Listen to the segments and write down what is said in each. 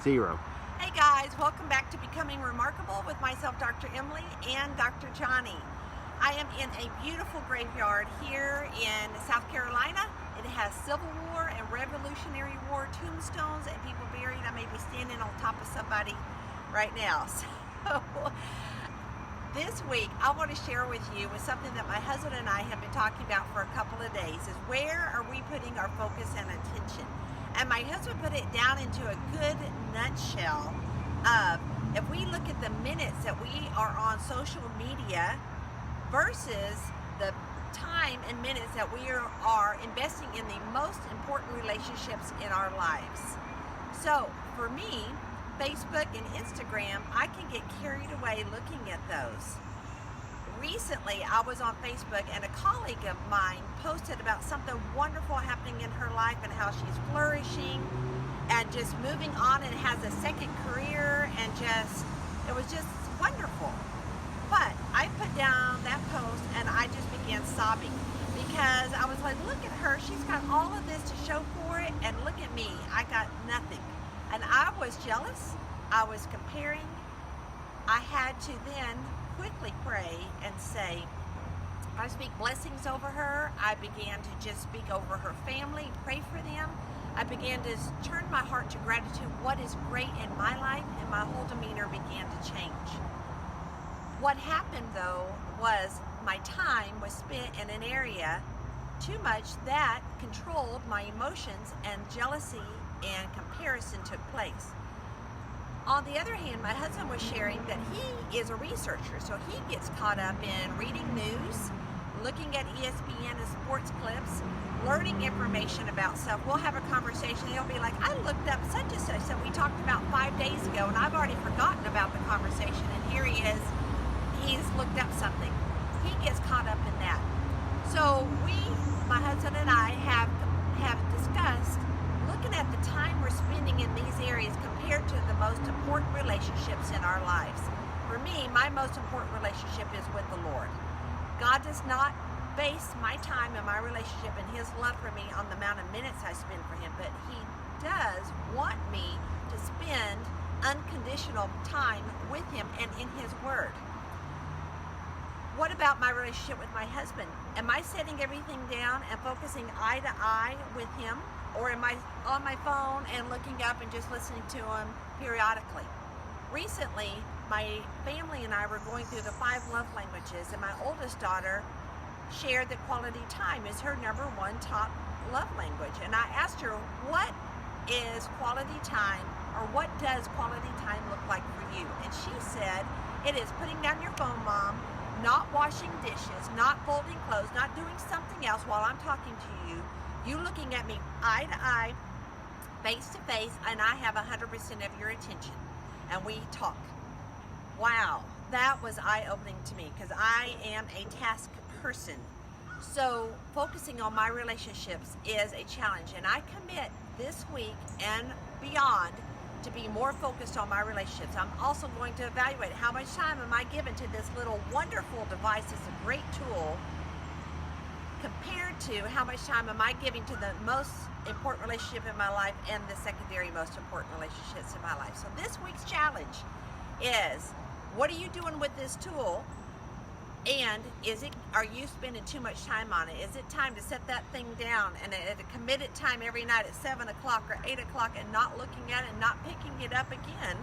0. Hey guys, welcome back to Becoming Remarkable with myself, Dr. Emily, and Dr. Johnny. I am in a beautiful graveyard here in South Carolina. It has Civil War and Revolutionary War tombstones and people buried. I may be standing on top of somebody right now. So this week I want to share with you something that my husband and I have been talking about for a couple of days, is where are we putting our focus and attention? And my husband put it down into a good nutshell of, if we look at the minutes that we are on social media versus the time and minutes that we are investing in the most important relationships in our lives. So for me, Facebook and Instagram, I can get carried away looking at those. Recently, I was on Facebook and a colleague of mine posted about something wonderful happening in her life and how she's flourishing and just moving on and has a second career, and it was just wonderful. But I put down that post and I just began sobbing because I was like, look at her, she's got all of this to show for it, and look at me, I got nothing. And I was jealous, I was comparing. I had to then quickly pray and say, I speak blessings over her. I began to just speak over her family, pray for them. I began to turn my heart to gratitude, what is great in my life, and my whole demeanor began to change. What happened though was my time was spent in an area too much that controlled my emotions, and jealousy and comparison took place. On the other hand, my husband was sharing that he is a researcher, so he gets caught up in reading news, looking at ESPN and sports clips, learning information about stuff. We'll have a conversation, he'll be like, I looked up such and such that we talked about 5 days ago, and I've already forgotten about the conversation, and here he is, he's looked up something. He gets caught up in that. So my husband and I have discussed looking at the time we're spending in these areas compared to the most important relationships in our lives. For me, my most important relationship is with the Lord. God does not base my time and my relationship and His love for me on the amount of minutes I spend for Him, but He does want me to spend unconditional time with Him and in His Word. What about my relationship with my husband? Am I setting everything down and focusing eye to eye with him? Or am I on my phone and looking up and just listening to him periodically? Recently, my family and I were going through the 5 love languages, and my oldest daughter shared that quality time is her #1 top love language. And I asked her, what is quality time, or what does quality time look like for you? And she said, it is putting down your phone, Mom, not washing dishes, not folding clothes, not doing something else while I'm talking to you, you looking at me eye to eye, face to face, and I have 100% of your attention, and we talk. Wow, that was eye-opening to me, because I am a task person. So focusing on my relationships is a challenge, and I commit this week and beyond to be more focused on my relationships. I'm also going to evaluate how much time am I given to this little wonderful device. It's a great tool, compared to how much time am I giving to the most important relationship in my life and the secondary most important relationships in my life. So this week's challenge is, what are you doing with this tool? And are you spending too much time on it? Is it time to set that thing down and at a committed time every night at 7 o'clock or 8 o'clock, and not looking at it and not picking it up again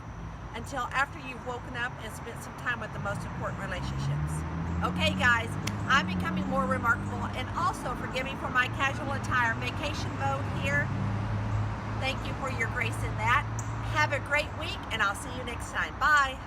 until after you've woken up and spent some time with the most important relationships? Okay guys, I'm becoming more remarkable, and also forgive me for my casual attire, vacation mode here. Thank you for your grace in that. Have a great week, and I'll see you next time. Bye.